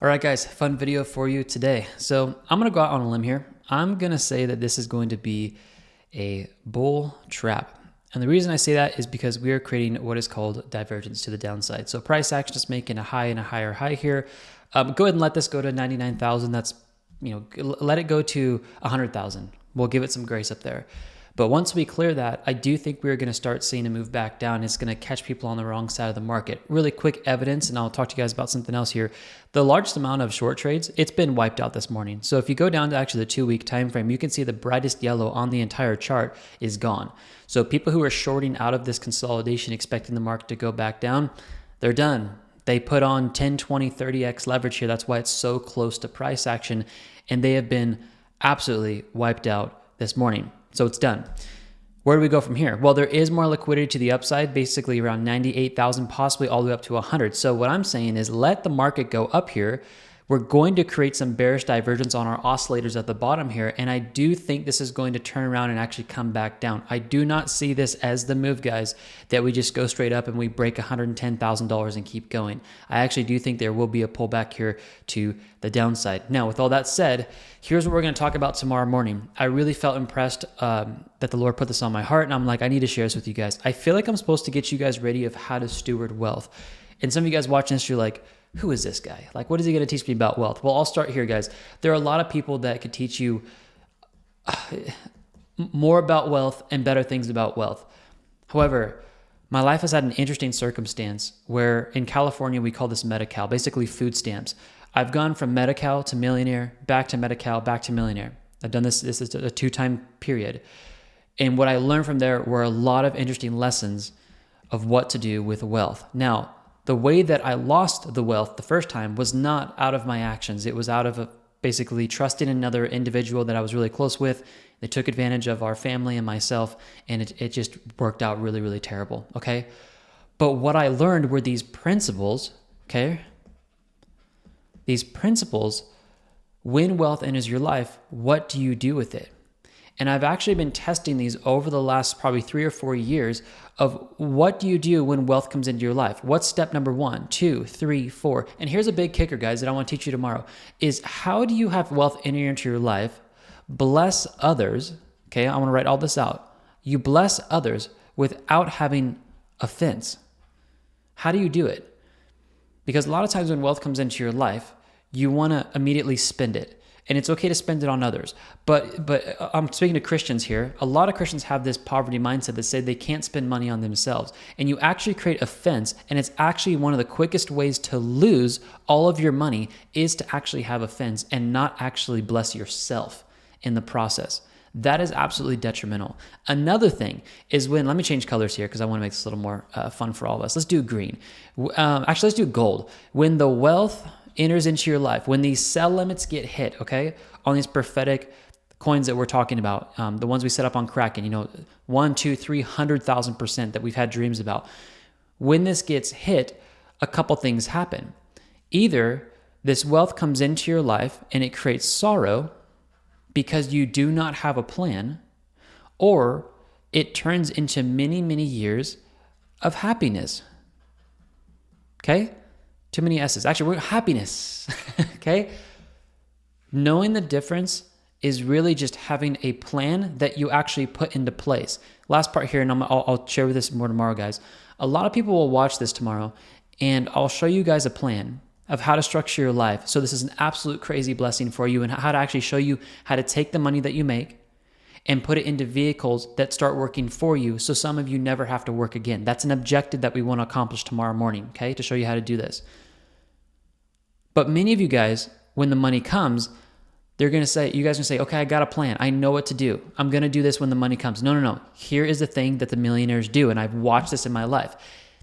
All right, guys, fun video for you today. So I'm going to go out on a limb here. I'm going to say that this is going to be a bull trap. And the reason I say that is because we are creating what is called divergence to the downside. So price action is making a high and a higher high here. Go ahead and let this go to 99,000. That's, let it go to 100,000. We'll give it some grace up there. But once we clear that, I do think we're going to start seeing a move back down. It's going to catch people on the wrong side of the market. Really quick evidence, and I'll talk to you guys about something else here. The largest amount of short trades, it's been wiped out this morning. So if you go down to actually the 2-week time frame, you can see the brightest yellow on the entire chart is gone. So people who are shorting out of this consolidation, expecting the market to go back down, they're done. They put on 10, 20, 30x leverage here. That's why it's so close to price action. And they have been absolutely wiped out this morning. So it's done. Where do we go from here? Well, there is more liquidity to the upside, basically around 98,000, possibly all the way up to 100. So what I'm saying is let the market go up here. We're going to create some bearish divergence on our oscillators at the bottom here. And I do think this is going to turn around and actually come back down. I do not see this as the move, guys, that we just go straight up and we break $110,000 and keep going. I actually do think there will be a pullback here to the downside. Now, with all that said, here's what we're going to talk about tomorrow morning. I really felt impressed that the Lord put this on my heart. And I'm like, I need to share this with you guys. I feel like I'm supposed to get you guys ready of how to steward wealth. And some of you guys watching this, you're like, who is this guy? Like, what is he going to teach me about wealth? Well, I'll start here, guys. There are a lot of people that could teach you more about wealth and better things about wealth. However, my life has had an interesting circumstance where in California, we call this Medi-Cal, basically food stamps. I've gone from Medi-Cal to millionaire, back to Medi-Cal, back to millionaire. I've done this is a 2-time period. And what I learned from there were a lot of interesting lessons of what to do with wealth. Now, the way that I lost the wealth the first time was not out of my actions. It was out of basically trusting another individual that I was really close with. They took advantage of our family and myself, and it just worked out really, really terrible, okay? But what I learned were these principles, okay? These principles, when wealth enters your life, what do you do with it? And I've actually been testing these over the last probably 3 or 4 years of what do you do when wealth comes into your life? What's step number 1, 2, 3, 4? And here's a big kicker, guys, that I want to teach you tomorrow, is how do you have wealth enter into your life, bless others, okay? I want to write all this out. You bless others without having offense. How do you do it? Because a lot of times when wealth comes into your life, you want to immediately spend it. And it's okay to spend it on others. But I'm speaking to Christians here. A lot of Christians have this poverty mindset that say they can't spend money on themselves. And you actually create offense. And it's actually one of the quickest ways to lose all of your money is to actually have offense and not actually bless yourself in the process. That is absolutely detrimental. Another thing is when, let me change colors here because I want to make this a little more fun for all of us. Let's do green. Actually, let's do gold. When the wealth enters into your life, when these sell limits get hit, okay, on these prophetic coins that we're talking about, the ones we set up on Kraken, 1, 2, 300,000% that we've had dreams about. When this gets hit, a couple things happen. Either this wealth comes into your life and it creates sorrow because you do not have a plan, or it turns into many, many years of happiness. Okay? Too many S's. Actually, we're happiness, okay? Knowing the difference is really just having a plan that you actually put into place. Last part here, and I'll share with this more tomorrow, guys. A lot of people will watch this tomorrow, and I'll show you guys a plan of how to structure your life. So this is an absolute crazy blessing for you, and how to actually show you how to take the money that you make and put it into vehicles that start working for you so some of you never have to work again. That's an objective that we want to accomplish tomorrow morning, okay, to show you how to do this. But many of you guys, when the money comes, you guys are going to say, okay, I got a plan. I know what to do. I'm going to do this when the money comes. No. Here is the thing that the millionaires do, and I've watched this in my life.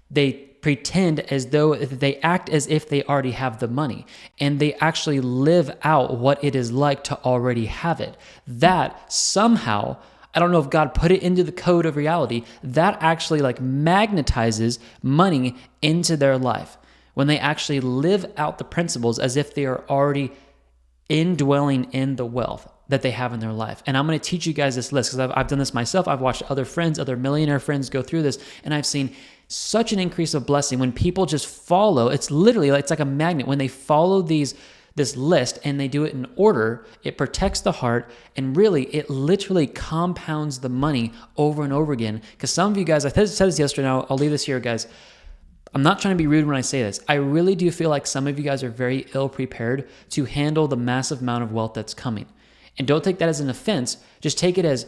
They pretend as though they act as if they already have the money, and they actually live out what it is like to already have it. That somehow, I don't know if God put it into the code of reality, that actually like magnetizes money into their life when they actually live out the principles as if they are already indwelling in the wealth that they have in their life. And I'm going to teach you guys this list because I've done this myself. I've watched other friends, other millionaire friends go through this, and I've seen such an increase of blessing when people just follow. It's literally, it's like a magnet. When they follow this list and they do it in order, it protects the heart, and really it literally compounds the money over and over again. Because some of you guys, I said this yesterday, and I'll leave this here, guys. I'm not trying to be rude when I say this. I really do feel like some of you guys are very ill prepared to handle the massive amount of wealth that's coming. And don't take that as an offense. Just take it as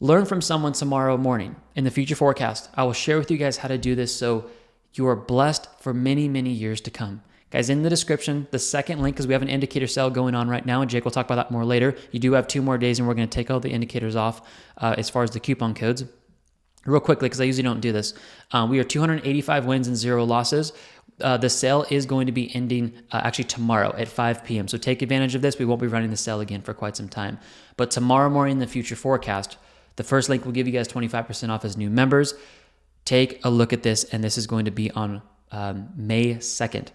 learn from someone tomorrow morning in the future forecast. I will share with you guys how to do this so you are blessed for many, many years to come. Guys, in the description, the second link, because we have an indicator sale going on right now, and Jake will talk about that more later. You do have 2 more days, and we're going to take all the indicators off as far as the coupon codes. Real quickly, because I usually don't do this. We are 285 wins and 0 losses. The sale is going to be ending actually tomorrow at 5 p.m. So take advantage of this. We won't be running the sale again for quite some time. But tomorrow morning in the future forecast, the first link will give you guys 25% off as new members. Take a look at this, and this is going to be on May 2nd.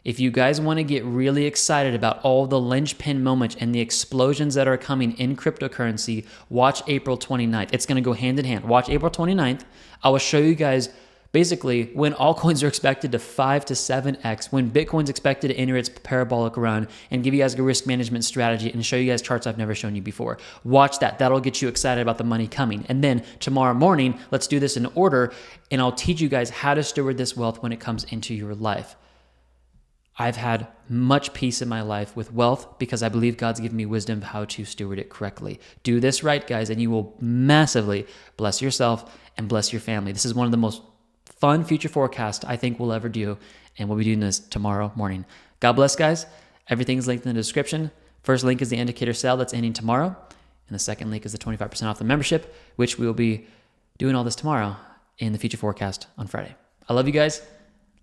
If you guys want to get really excited about all the linchpin moments and the explosions that are coming in cryptocurrency, watch April 29th. It's going to go hand in hand. Watch April 29th. I will show you guys basically when altcoins are expected to 5 to 7x, when Bitcoin's expected to enter its parabolic run, and give you guys a risk management strategy and show you guys charts I've never shown you before. Watch that. That'll get you excited about the money coming. And then tomorrow morning, let's do this in order, and I'll teach you guys how to steward this wealth when it comes into your life. I've had much peace in my life with wealth because I believe God's given me wisdom of how to steward it correctly. Do this right, guys, and you will massively bless yourself and bless your family. This is one of the most fun future forecasts I think we'll ever do, and we'll be doing this tomorrow morning. God bless, guys. Everything's linked in the description. First link is the indicator sale that's ending tomorrow, and the second link is the 25% off the membership, which we will be doing all this tomorrow in the future forecast on Friday. I love you guys.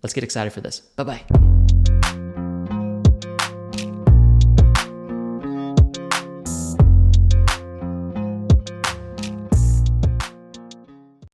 Let's get excited for this. Bye-bye.